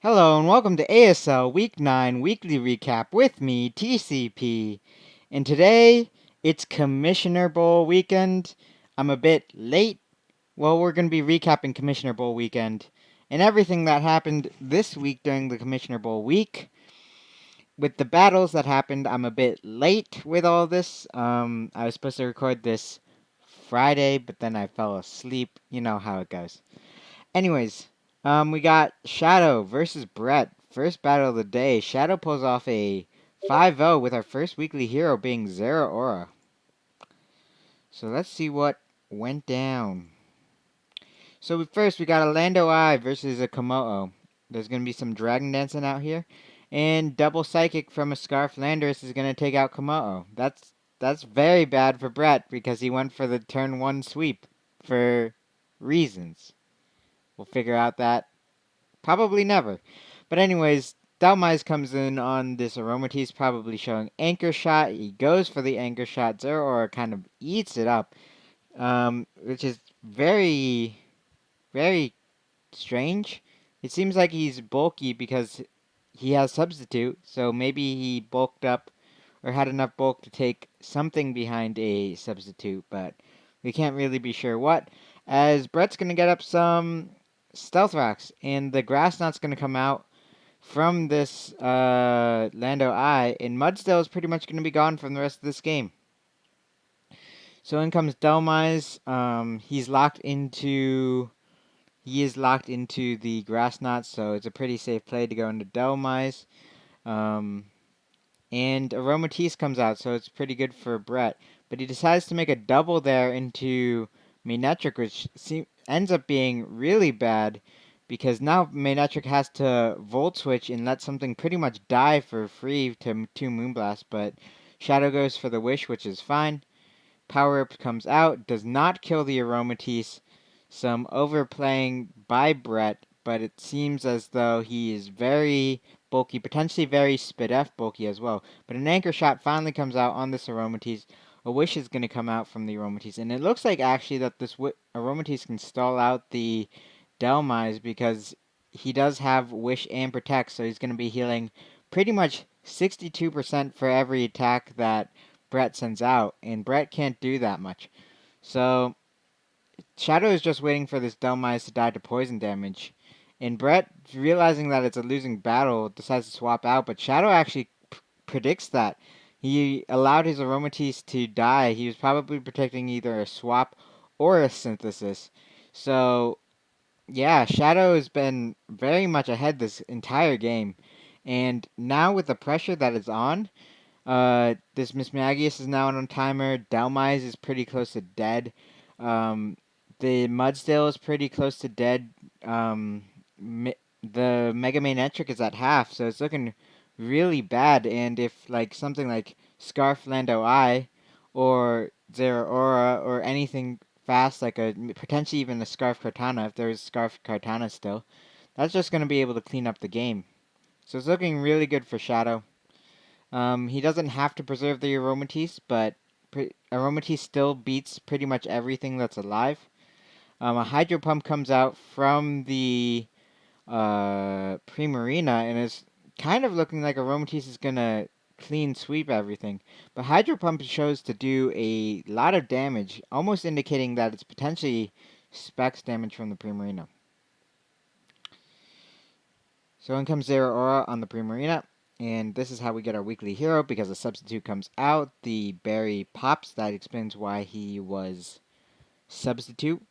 Hello and welcome to ASL Week 9 Weekly Recap with me, TCP. And today, it's Commissioner Bowl weekend. I'm a bit late. Well, we're going to be recapping Commissioner Bowl weekend and everything that happened this week during the Commissioner Bowl week. With the battles that happened, I'm a bit late with all this. I was supposed to record this Friday, but then I fell asleep. You know how it goes. Anyways, we got Shadow versus Brett. First battle of the day. Shadow pulls off a 5-0 with our first weekly hero being Zera Aura. So let's see what went down. So first we got a Lando Eye versus a Komodo. There's going to be some dragon dancing out here. And double psychic from a Scarf Landorus is going to take out Komodo. That's very bad for Brett because he went for the turn 1 sweep for reasons. We'll figure out that probably never. But anyways, Dalmise comes in on this Aromatisse, probably showing Anchor Shot. He goes for the Anchor Shot. Zeraora kind of eats it up, which is very, very strange. It seems like he's bulky because he has Substitute, so maybe he bulked up or had enough bulk to take something behind a Substitute, but we can't really be sure what. As Brett's going to get up some Stealth Rocks, and the Grass Knot's going to come out from this Lando Eye, and Mudstill is pretty much going to be gone from the rest of this game. So in comes Delmise. He is locked into the Grass Knot, so it's a pretty safe play to go into Delmise. And Aromatisse comes out, so it's pretty good for Brett. But he decides to make a double there into Manetric, which ends up being really bad because now Manetric has to Volt Switch and let something pretty much die for free to 2 Moonblast. But Shadow goes for the Wish, which is fine. Power Up comes out, does not kill the Aromatisse. Some overplaying by Brett, but it seems as though he is very bulky, potentially very Spidef bulky as well. But an Anchor Shot finally comes out on this Aromatisse. A Wish is going to come out from the Aromatisse. And it looks like actually that this Aromatisse can stall out the Delmise because he does have Wish and Protect, so he's going to be healing pretty much 62% for every attack that Brett sends out. And Brett can't do that much. So Shadow is just waiting for this Delmise to die to poison damage. And Brett, realizing that it's a losing battle, decides to swap out. But Shadow actually predicts that. He allowed his Aromatisse to die. He was probably protecting either a swap or a synthesis. So, yeah, Shadow has been very much ahead this entire game. And now with the pressure that is on, this Miss Magius is now on timer. Delmise is pretty close to dead. The Mudstill is pretty close to dead. The Mega Manetric is at half, so it's looking really bad. And if like something like Scarf Lando Eye or Zeraora or anything fast, like a potentially even a Scarf Cortana, if there's Scarf Cortana still, that's just going to be able to clean up the game. So it's looking really good for Shadow. He doesn't have to preserve the Aromatisse, but Aromatisse still beats pretty much everything that's alive. A Hydro Pump comes out from the Primarina and is kind of looking like Aromatisse is going to clean sweep everything. But Hydro Pump shows to do a lot of damage, almost indicating that it's potentially Specs damage from the Primarina. So in comes Zeraora on the Primarina. And this is how we get our weekly hero, because a substitute comes out, the berry pops. That explains why he was substitute,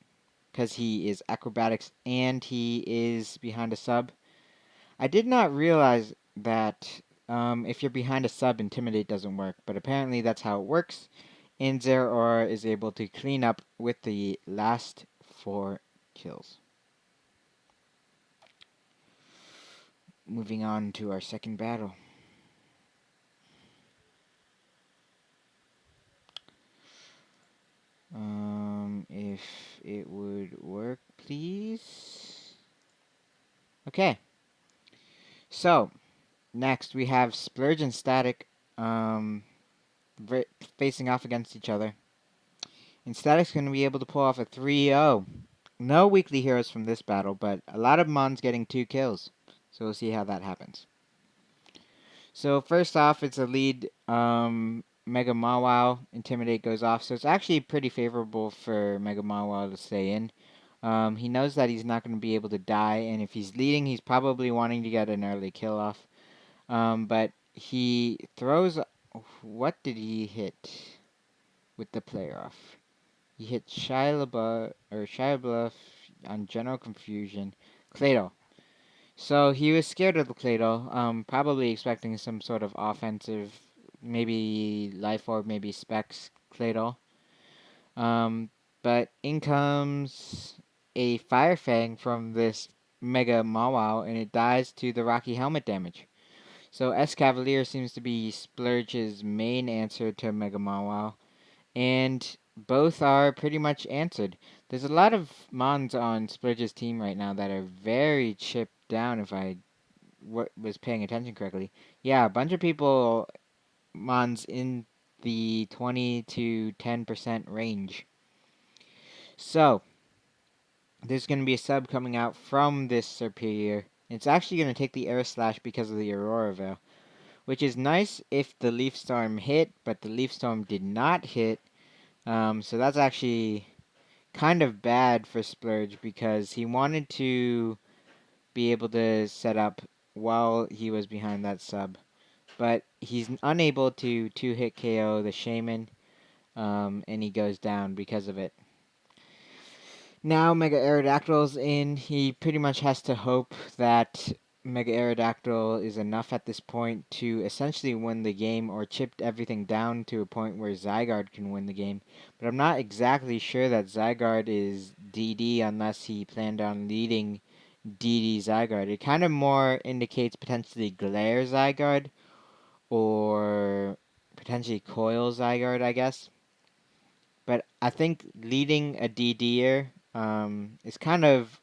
because he is acrobatics and he is behind a sub. I did not realize that if you're behind a sub, Intimidate doesn't work, but apparently that's how it works. And Zeraora is able to clean up with the last 4 kills. Moving on to our second battle. If it would work, please. Okay. So, next we have Splurge and Static facing off against each other. And Static's going to be able to pull off a 3-0. No weekly heroes from this battle, but a lot of Mons getting 2 kills. So we'll see how that happens. So first off, it's a lead. Mega Mawile Intimidate goes off, so it's actually pretty favorable for Mega Mawile to stay in. He knows that he's not going to be able to die, and if he's leading, he's probably wanting to get an early kill off. But he throws. What did he hit with the player off? He hit Shia Bluff on General Confusion. Claydol. So he was scared of the Claydol, probably expecting some sort of offensive, maybe Life Orb, maybe Specs Claydol. But in comes a Fire Fang from this Mega Mawile, and it dies to the Rocky Helmet damage. So S-Cavalier seems to be Splurge's main answer to Mega Mawile, and both are pretty much answered. There's a lot of Mons on Splurge's team right now that are very chipped down, if I was paying attention correctly. Yeah, a bunch of people Mons in the 20 to 10% range. So, there's going to be a sub coming out from this Superior. It's actually going to take the Air Slash because of the Aurora Veil, which is nice if the Leaf Storm hit, but the Leaf Storm did not hit. So that's actually kind of bad for Splurge because he wanted to be able to set up while he was behind that sub. But he's unable to two-hit KO the Shaman, and he goes down because of it. Now Mega Aerodactyl's in. He pretty much has to hope that Mega Aerodactyl is enough at this point to essentially win the game or chip everything down to a point where Zygarde can win the game. But I'm not exactly sure that Zygarde is DD unless he planned on leading DD Zygarde. It kind of more indicates potentially Glare Zygarde or potentially Coil Zygarde, I guess. But I think leading a DDer is kind of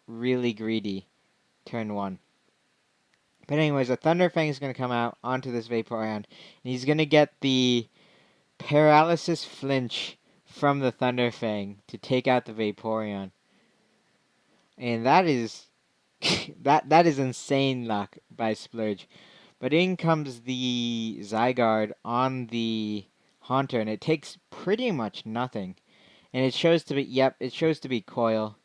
really greedy turn 1. But anyways, a Thunderfang is going to come out onto this Vaporeon, and he's going to get the Paralysis Flinch from the Thunderfang to take out the Vaporeon. And that is that is insane luck by Splurge. But in comes the Zygarde on the Haunter, and it takes pretty much nothing. And it shows to be, yep, it shows to be Coil.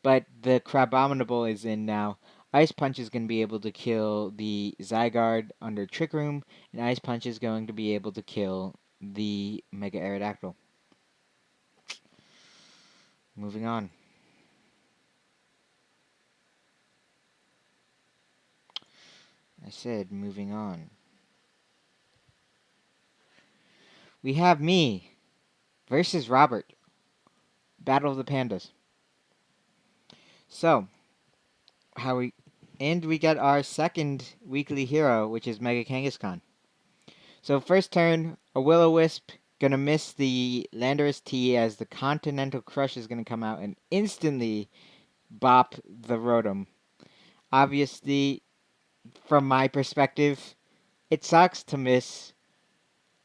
But the Crabominable is in now. Ice Punch is going to be able to kill the Zygarde under Trick Room, and Ice Punch is going to be able to kill the Mega Aerodactyl. Moving on. I said moving on. We have me versus Robert. Battle of the Pandas. So, we get our second weekly hero, which is Mega Kangaskhan. So first turn, a Will-O-Wisp gonna miss the Landorus T as the Continental Crush is gonna come out and instantly bop the Rotom. Obviously, from my perspective, it sucks to miss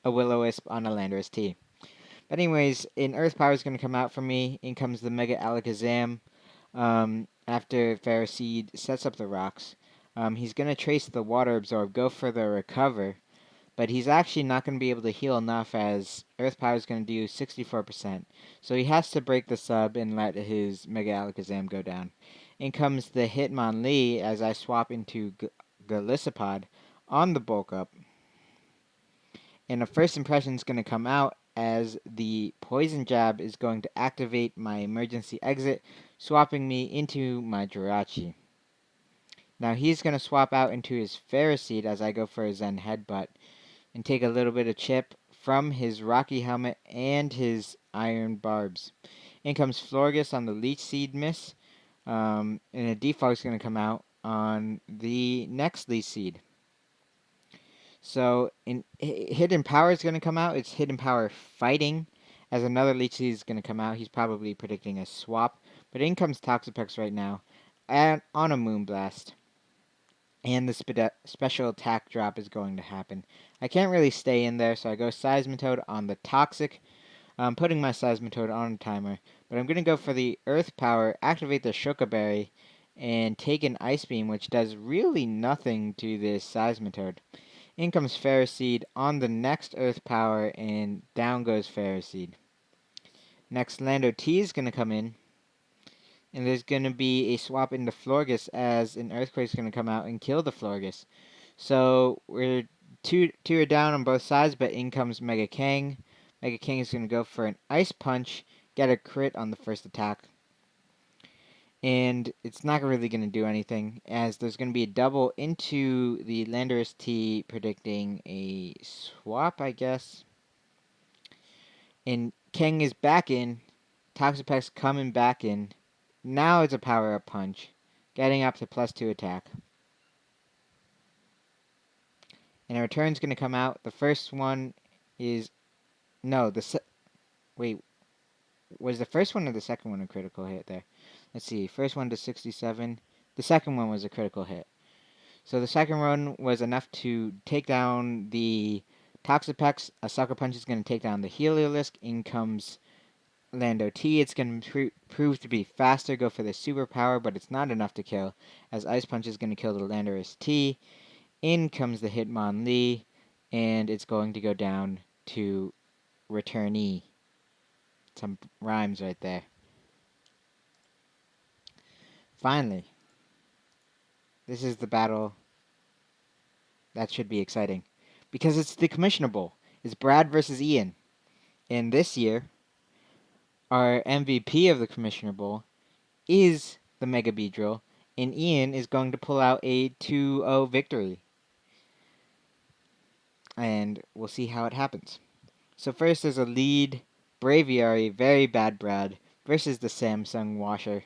a Will-O-Wisp on a Landorus T. But anyways, an Earth Power is gonna come out for me. In comes the Mega Alakazam. After Ferroseed sets up the rocks, he's going to trace the Water Absorb, go for the Recover, but he's actually not going to be able to heal enough as Earth Power is going to do 64%. So he has to break the sub and let his Mega Alakazam go down. In comes the Hitmonlee as I swap into Golisopod on the Bulk Up. And a First Impression is going to come out as the Poison Jab is going to activate my emergency exit, swapping me into my Jirachi. Now he's going to swap out into his Ferroseed as I go for a Zen Headbutt and take a little bit of chip from his Rocky Helmet and his Iron Barbs. In comes Florges on the Leech Seed miss, and a Defog is going to come out on the next Leech Seed. So, Hidden Power is going to come out. It's Hidden Power Fighting. As another Leech Seed is going to come out. He's probably predicting a swap. But in comes Toxapex right now. And on a Moonblast. And the special attack drop is going to happen. I can't really stay in there, so I go Seismitoad on the Toxic. I'm putting my Seismitoad on a timer. But I'm going to go for the Earth Power, activate the Shoka Berry, and take an Ice Beam, which does really nothing to this Seismitoad. In comes Ferroseed on the next Earth Power, and down goes Ferroseed. Next, Lando T is going to come in, and there's going to be a swap into Florges as an Earthquake's going to come out and kill the Florges. So we're two are down on both sides, but in comes Mega Kang. Mega Kang is going to go for an Ice Punch, get a crit on the first attack. And it's not really going to do anything, as there's going to be a double into the Landorus T, predicting a swap, I guess. And Kang is back in. Toxapex coming back in. Now it's a power-up punch, getting up to +2 attack. And a return's going to come out. The first one is... No, wait. Was the first one or the second one a critical hit there? Let's see. First one to 67. The second one was a critical hit. So the second one was enough to take down the Toxapex. A Sucker Punch is going to take down the Heliolisk. In comes Lando T. It's going to prove to be faster, go for the superpower, but it's not enough to kill, as Ice Punch is going to kill the Landorus T. In comes the Hitmonlee, and it's going to go down to Returnee. Some rhymes right there. Finally, this is the battle that should be exciting, because it's the Commissioner Bowl. It's Brad versus Ian. And this year, our MVP of the Commissioner Bowl is the Mega Beedrill, and Ian is going to pull out a 2-0 victory. And we'll see how it happens. So first there's a lead Braviary, very bad Brad, versus the Samsung Washer,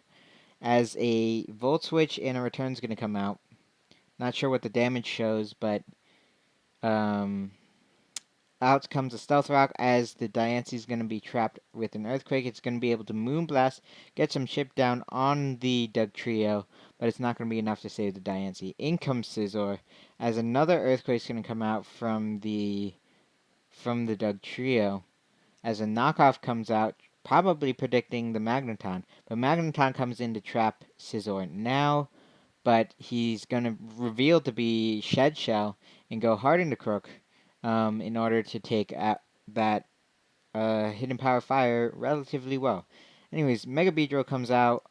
as a Volt Switch and a Return's going to come out. Not sure what the damage shows, but out comes a Stealth Rock, as the Diancie is going to be trapped with an Earthquake. It's going to be able to Moonblast, get some chip down on the Dugtrio, but it's not going to be enough to save the Diancie. In comes Scizor, as another Earthquake is going to come out from the Dugtrio, as a knockoff comes out, probably predicting the Magneton. But Magneton comes in to trap Scizor now, but he's going to reveal to be Shed Shell and go hard into Crook in order to take that Hidden Power Fire relatively well. Anyways, Mega Beedrill comes out.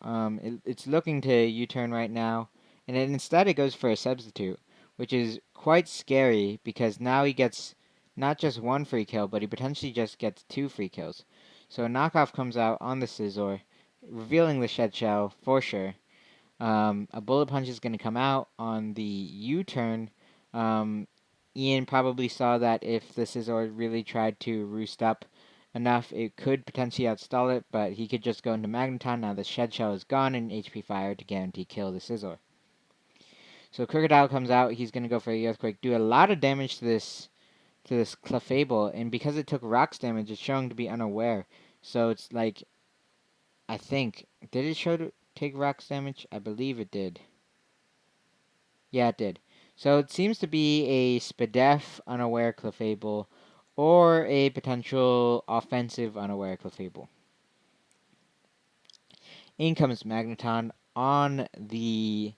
It's looking to U-turn right now, and then instead it goes for a Substitute, which is quite scary because now he gets not just one free kill, but he potentially just gets 2 free kills. So a knockoff comes out on the Scizor, revealing the Shed Shell for sure. A Bullet Punch is going to come out on the U-turn. Ian probably saw that if the Scizor really tried to roost up enough, it could potentially outstall it, but he could just go into Magneton. Now the Shed Shell is gone and HP Fire to guarantee kill the Scizor. So Crocodile comes out. He's going to go for the Earthquake, do a lot of damage to this Clefable, and because it took rocks damage, it's showing to be unaware. So it's like, I think, did it show to take rocks damage? I believe it did. Yeah, it did. So it seems to be a Spadef unaware Clefable, or a potential offensive unaware Clefable. In comes Magneton on the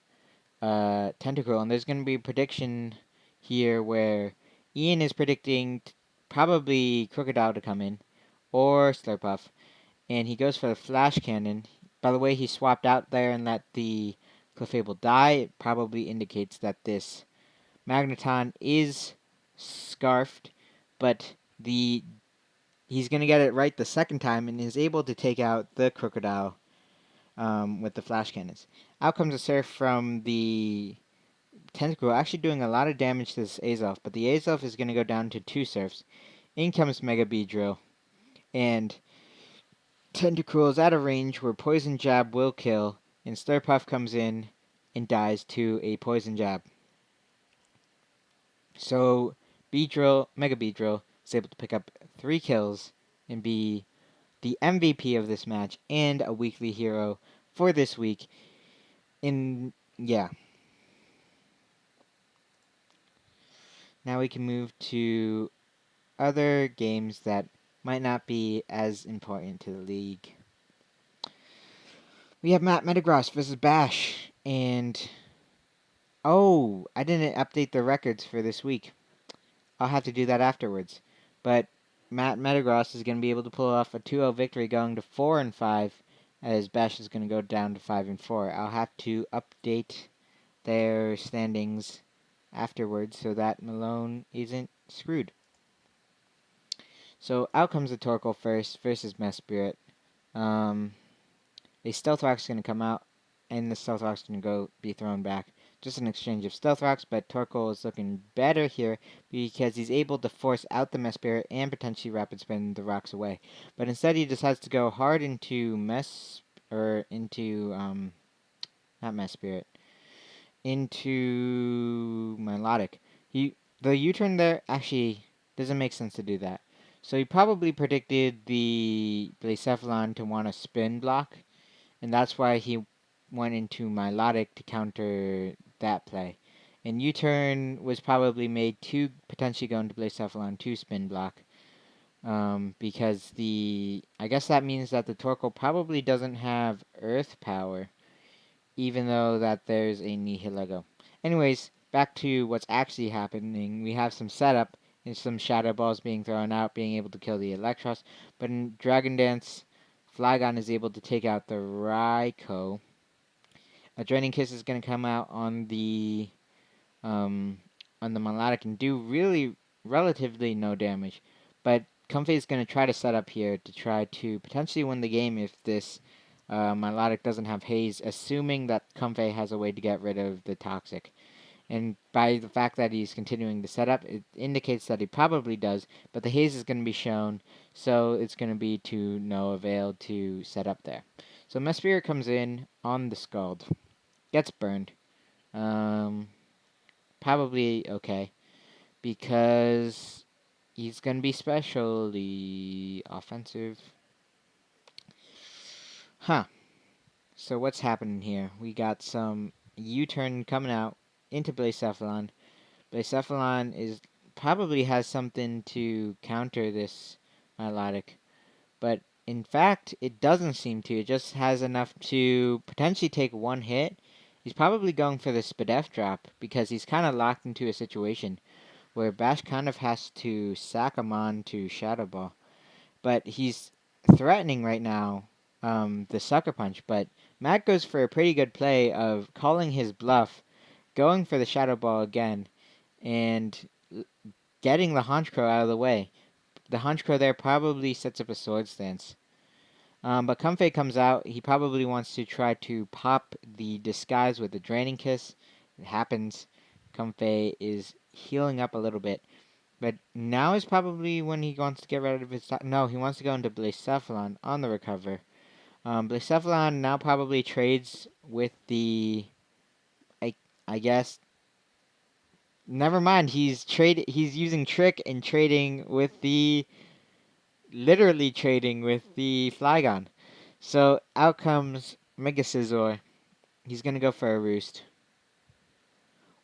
Tentacruel, and there's going to be a prediction here where Ian is predicting probably Crocodile to come in, or Slurpuff, and he goes for the Flash Cannon. By the way, he swapped out there and let the Clefable die. It probably indicates that this Magneton is scarfed, but he's going to get it right the second time and is able to take out the Crocodile with the Flash Cannons. Out comes a Surf from the Tentacruel, actually doing a lot of damage to this Azelf, but the Azelf is going to go down to 2 Surfs. In comes Mega Beedrill, and Tentacruel is out of range where Poison Jab will kill, and Slurpuff comes in and dies to a Poison Jab. So Mega Beedrill is able to pick up 3 kills and be the MVP of this match and a weekly hero for this week. Yeah. Now we can move to other games that might not be as important to the league. We have Metagross versus Bash. And oh, I didn't update the records for this week. I'll have to do that afterwards. But Metagross is going to be able to pull off a 2-0 victory, going to 4-5, as Bosch is going to go down to 5-4. I'll have to update their standings afterwards so that Melone isn't screwed. So out comes the Torkoal first versus Mess Spirit. A Stealth Rock's going to come out, and the Stealth Rock's going to go be thrown back. Just an exchange of Stealth Rocks, but Torkoal is looking better here because he's able to force out the Mess Spirit and potentially Rapid Spin the rocks away. But instead he decides to go hard into not Mess Spirit, into Melodic. The U-turn there actually doesn't make sense to do that. So he probably predicted the Blacephalon to want to spin block, and that's why he went into Melodic to counter that play. And U-turn was probably made to potentially go into Blacephalon to spin block, because I guess that means that the Torkoal probably doesn't have Earth power, even though that there's a Nihilego. Anyways, back to what's actually happening. We have some setup and some Shadow Balls being thrown out, being able to kill the Electros. But in Dragon Dance, Flygon is able to take out the Raikou. A Draining Kiss is going to come out on the Melodic and do really relatively no damage. But Comfey is going to try to set up here to try to potentially win the game if this Melodic doesn't have Haze, assuming that Comfey has a way to get rid of the Toxic. And by the fact that he's continuing to set up, it indicates that he probably does, but the Haze is going to be shown, so it's going to be to no avail to set up there. So Mesphere comes in on the Scald, gets burned. Probably okay, because he's going to be specially offensive. Huh. So what's happening here? We got some U-turn coming out into Blacephalon. Blacephalon probably has something to counter this Milotic, but in fact, it doesn't seem to. It just has enough to potentially take one hit. He's probably going for the Spadef drop because he's kind of locked into a situation where Bash kind of has to sack him on to Shadow Ball. But he's threatening right now the Sucker Punch, but Matt goes for a pretty good play of calling his bluff, going for the Shadow Ball again, and getting the Honchkrow out of the way. The Honchkrow there probably sets up a Sword Stance. But Comfey comes out. He probably wants to try to pop the Disguise with the Draining Kiss. It happens. Comfey is healing up a little bit. But now is probably when he wants to get rid of his... No, he wants to go into Blacephalon on the recover. Blacephalon now probably trades with the... I guess... Never mind, he's using Trick and trading with the... Literally trading with the Flygon. So out comes Mega Scizor. He's gonna go for a Roost.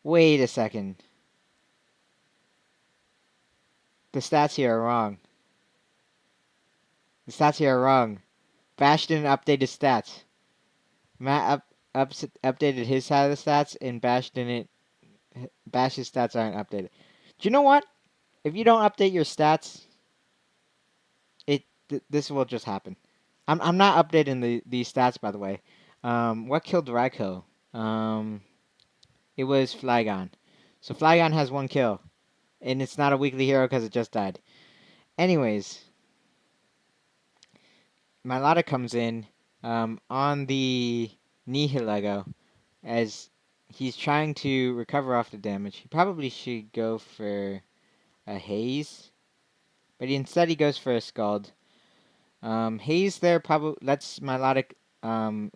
Wait a second. The stats here are wrong. The stats here are wrong. Bash didn't update his stats. Matt updated his side of the stats, and Bash didn't. Bash's stats aren't updated. Do you know what? If you don't update your stats, this will just happen. I'm not updating these stats, by the way. What killed Raikou? It was Flygon. So Flygon has 1 kill, and it's not a weekly hero because it just died. Anyways, Milotic comes in on the Nihilego as he's trying to recover off the damage. He probably should go for a Haze, but instead he goes for a Scald. Haze there probably lets Milotic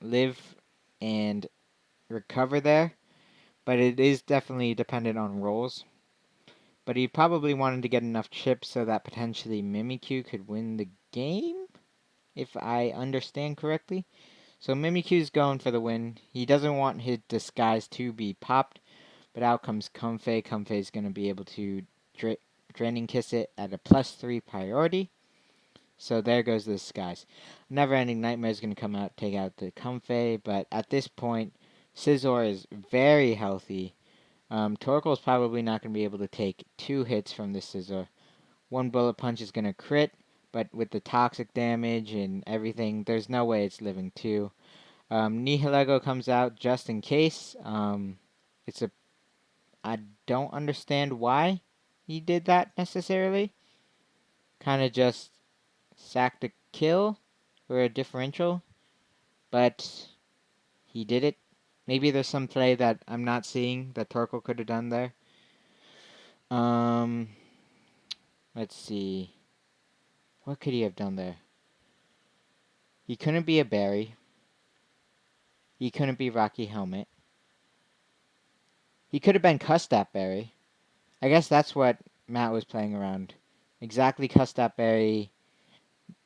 live and recover there, but it is definitely dependent on rolls. But he probably wanted to get enough chips so that potentially Mimikyu could win the game, if I understand correctly. So Mimikyu's going for the win. He doesn't want his Disguise to be popped, but out comes Comfey. Comfey's going to be able to Draining Kiss it at a +3 priority. So there goes the Disguise. Never Ending Nightmare is going to come out, take out the Comfey, but at this point, Scizor is very healthy. Torkoal's probably not going to be able to take 2 hits from this Scizor. 1 bullet punch is going to crit, but with the toxic damage and everything, there's no way it's living 2. Nihilego comes out just in case. I don't understand why he did that necessarily. Kind of just sacked a kill or a differential, but he did it. Maybe there's some play that I'm not seeing that Torkoal could have done there. Um, let's see. What could he have done there? He couldn't be a berry. He couldn't be Rocky Helmet. He could have been Custap Berry. I guess that's what Matt was playing around. Exactly Custap Berry,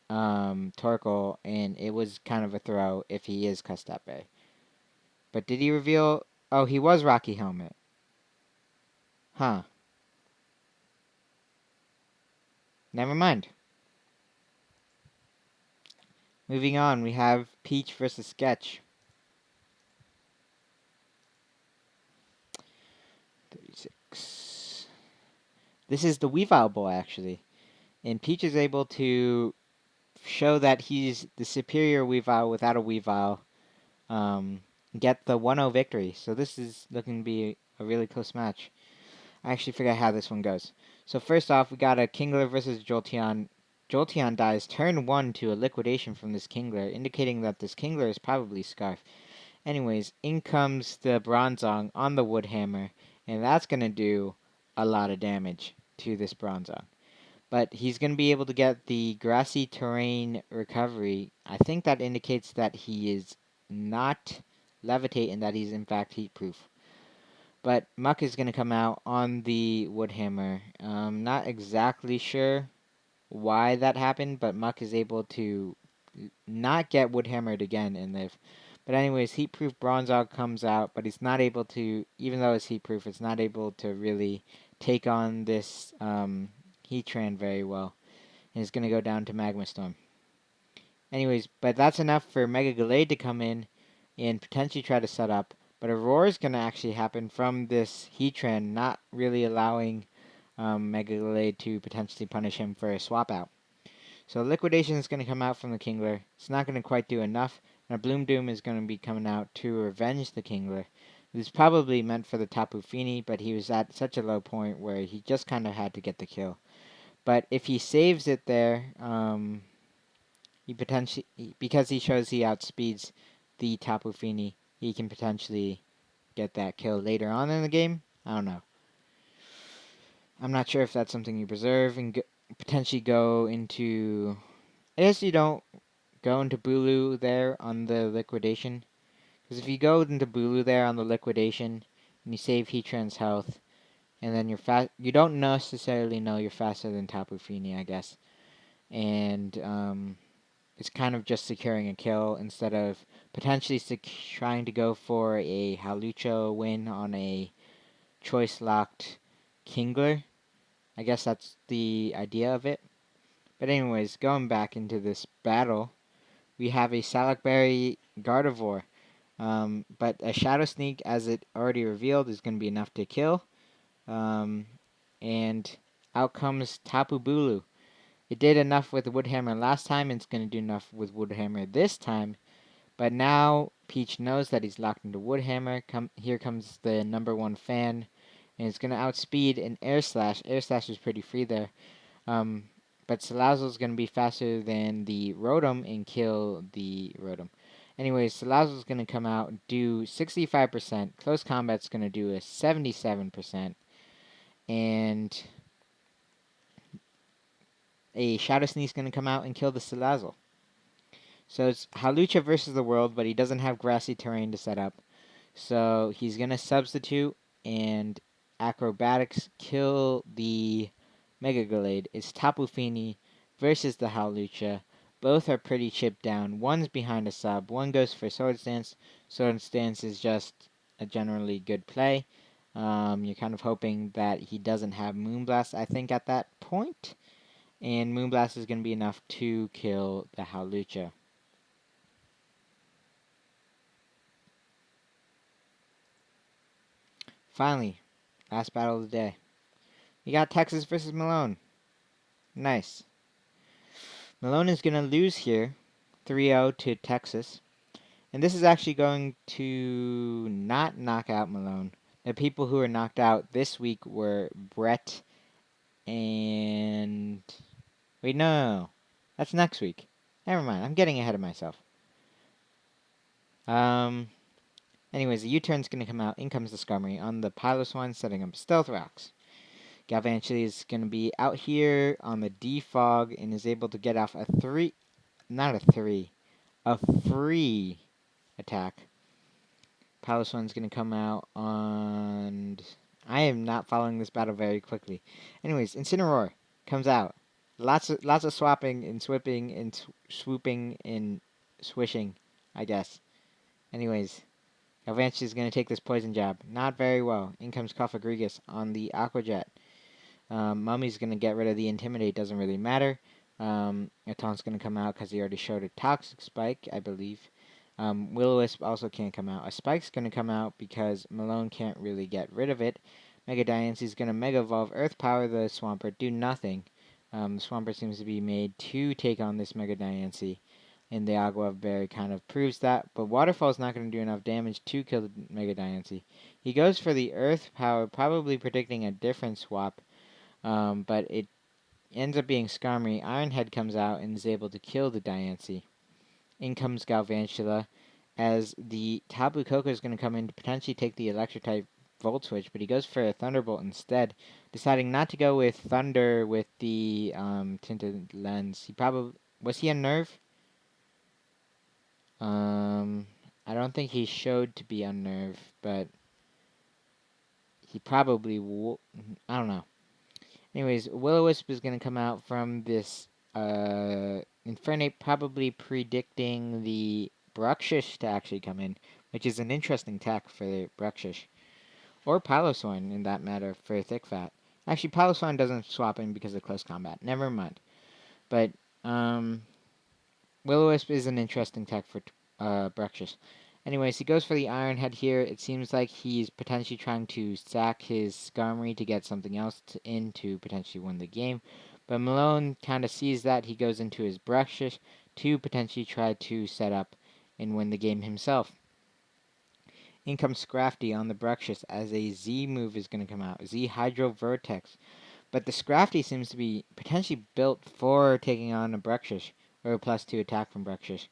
Torkoal, and it was kind of a throw if he is Custap Berry. But did he reveal? Oh, he was Rocky Helmet. Huh. Never mind. Moving on, we have Peach versus Sketch. 36. This is the Weavile Boy, actually. And Peach is able to show that he's the superior Weavile without a Weavile. Get the 1-0 victory. So this is looking to be a really close match. I actually forget how this one goes. So first off, we got a Kingler versus Jolteon. Jolteon dies turn 1 to a liquidation from this Kingler, indicating that this Kingler is probably Scarf. Anyways, in comes the Bronzong on the Woodhammer, and that's going to do a lot of damage to this Bronzong. But he's going to be able to get the grassy terrain recovery. I think that indicates that he is not levitate and that he's in fact heat proof. But Muck is going to come out on the Woodhammer. Not exactly sure why that happened, but Muck is able to not get Woodhammered again and live. But anyways, Heatproof Bronzong comes out, but he's not able to, even though it's Heatproof, it's not able to really take on this Heatran very well. And it's going to go down to Magma Storm. Anyways, but that's enough for Mega Gallade to come in and potentially try to set up. But a roar is going to actually happen from this Heatran, not really allowing Mega Gallade to potentially punish him for a swap out. So Liquidation is going to come out from the Kingler. It's not going to quite do enough. And a Bloom Doom is going to be coming out to revenge the Kingler. It was probably meant for the Tapu Fini, but he was at such a low point where he just kind of had to get the kill. But if he saves it there, he potentially, because he shows he outspeeds the Tapu Fini, he can potentially get that kill later on in the game. I don't know. I'm not sure if that's something you preserve and potentially go into. I guess you don't go into Bulu there on the liquidation. Because if you go into Bulu there on the liquidation and you save Heatran's health, and then you're fast, you don't necessarily know you're faster than Tapu Fini, I guess. And it's kind of just securing a kill instead of potentially trying to go for a Halucho win on a choice locked Kingler. I guess that's the idea of it. But anyways, going back into this battle, we have a Salakberry Gardevoir. But a Shadow Sneak, as it already revealed, is going to be enough to kill. And out comes Tapu Bulu. It did enough with the Woodhammer last time, and it's going to do enough with Woodhammer this time. But now Peach knows that he's locked into Woodhammer. Here comes the #1 fan, and it's going to outspeed an Air Slash. Air Slash is pretty free there. But Salazzle is going to be faster than the Rotom and kill the Rotom. Anyways, Salazzle is going to come out and do 65%. Close Combat's going to do a 77%. And a Shadow Sneak's going to come out and kill the Salazzle. So it's Halucha versus the world, but he doesn't have grassy terrain to set up. So he's going to substitute and Acrobatics kill the Mega Gallade. It's Tapu Fini versus the Halucha. Both are pretty chipped down. One's behind a sub. One goes for Sword Stance. Sword Stance is just a generally good play. You're kind of hoping that he doesn't have Moonblast, I think, at that point. And Moonblast is going to be enough to kill the Halucha. Finally, last battle of the day. We got Texas versus Melone. Nice. Melone is going to lose here, 3-0 to Texas. And this is actually going to not knock out Melone. The people who were knocked out this week were Brett and... Wait, no. That's next week. Never mind, I'm getting ahead of myself. Anyways, the U-turn's going to come out. In comes the Skarmory on the Pilot Swan, setting up Stealth Rocks. Galvantula is going to be out here on the Defog and is able to get off a 3... Not a 3. A free attack. Pilot Swan's going to come out on... I am not following this battle very quickly. Anyways, Incineroar comes out. Lots of swapping and swipping and swooping and swishing, I guess. Anyways, Galvantula is going to take this poison jab. Not very well. In comes Cofagrigus on the Aqua Jet. Mummy's going to get rid of the Intimidate. Doesn't really matter. Aton's going to come out because he already showed a Toxic Spike, I believe. Will-O-Wisp also can't come out. A Spike's going to come out because Melone can't really get rid of it. Mega Diancie is going to Mega Evolve, Earth Power the Swampert, do nothing. The Swampert seems to be made to take on this Mega Diancie. And the Agua Berry kind of proves that. But Waterfall's not going to do enough damage to kill the Mega Diancie. He goes for the Earth Power, probably predicting a different swap. But it ends up being Skarmory. Ironhead comes out and is able to kill the Diancie. In comes Galvantula, as the Tapu Koko is going to come in to potentially take the Electric-type Volt Switch, but he goes for a Thunderbolt instead, deciding not to go with Thunder with the Tinted Lens. He probably... Was he unnerved? I don't think he showed to be unnerved, but he probably... I don't know. Anyways, Will-O-Wisp is going to come out from this Infernape, probably predicting the Bruxish to actually come in, which is an interesting tech for the Bruxish. Or Piloswine, in that matter, for Thick Fat. Actually, Piloswine doesn't swap in because of close combat. Never mind. But, Will-O-Wisp is an interesting tech for Bruxish. Anyways, he goes for the Iron Head here. It seems like he's potentially trying to sack his Skarmory to get something else in to potentially win the game. But Melone kind of sees that. He goes into his Bruxish to potentially try to set up and win the game himself. In comes Scrafty on the Bruxish as a Z move is going to come out. Z Hydro Vertex. But the Scrafty seems to be potentially built for taking on a Bruxish, or a +2 attack from Bruxish.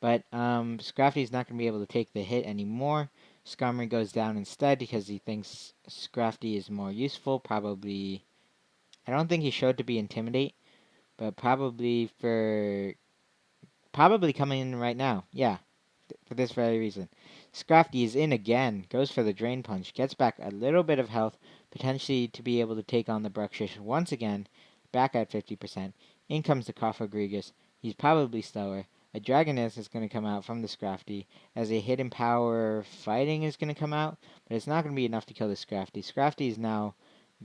But Scrafty's not going to be able to take the hit anymore. Skarmory goes down instead because he thinks Scrafty is more useful. Probably, I don't think he showed to be Intimidate, but probably coming in right now. Yeah, for this very reason. Scrafty is in again, goes for the Drain Punch, gets back a little bit of health, potentially to be able to take on the Bruxish once again, back at 50%. In comes the Cofagrigus. He's probably slower. A Dragoness is going to come out from the Scrafty, as a Hidden Power Fighting is going to come out, but it's not going to be enough to kill the Scrafty. Scrafty is now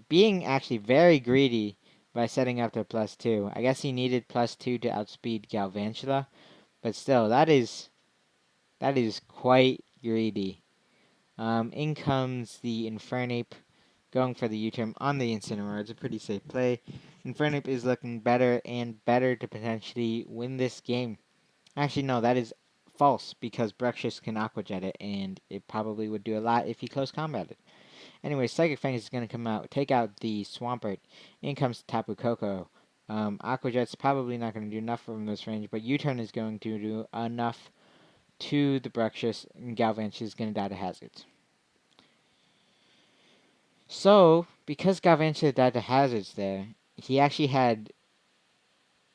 being actually very greedy by setting up the +2. I guess he needed +2 to outspeed Galvantula, but still, that is quite greedy. In comes the Infernape, going for the U-turn on the Incineroar. It's a pretty safe play. Infernape is looking better and better to potentially win this game. Actually, no, that is false, because Bruxish can Aqua Jet it, and it probably would do a lot if he close combated. Anyway, Psychic Fang is going to come out, take out the Swampert. In comes Tapu Koko. Aqua Jet's probably not going to do enough from this range, but U-turn is going to do enough to the Bruxish, and Galvantula is going to die to hazards. So, because Galvantula died to hazards there, he actually had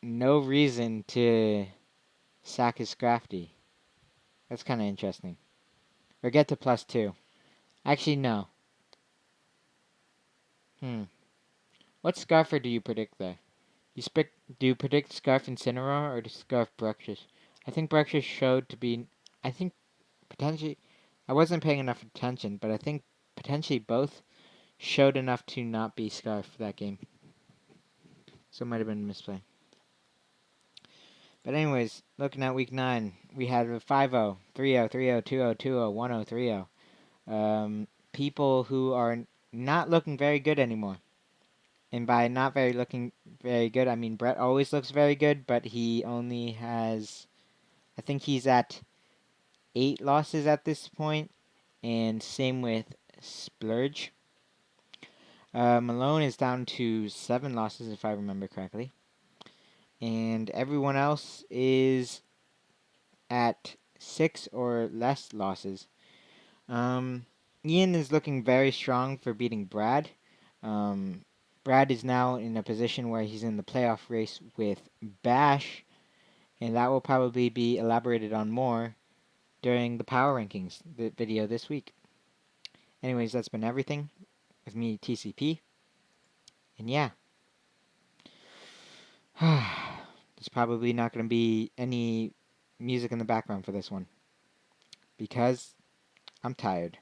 no reason to sack his Scrafty. That's kind of interesting. Or get to +2. Actually, no. What Scarfer do you predict there? Do you predict Scarf Incineroar or Scarf Bruxish? I think Bruxish showed to be... I think potentially... I wasn't paying enough attention, but I think potentially both showed enough to not be Scarf for that game. So it might have been a misplay. But anyways, looking at week 9, we had a 5-0, 3-0, 3-0, 2-0, 2-0, 1-0, 3-0. people who are not looking very good anymore. And by not very looking very good, I mean Brett always looks very good, but he only has, I think he's at 8 losses at this point, and same with Splurge. Melone is down to 7 losses if I remember correctly, and everyone else is at 6 or less losses. Um, Ian is looking very strong for beating Brad. Um, Brad is now in a position where he's in the playoff race with Bash, and that will probably be elaborated on more during the power rankings video this week. Anyways, that's been everything with me, TCP, and yeah, there's probably not going to be any music in the background for this one because I'm tired.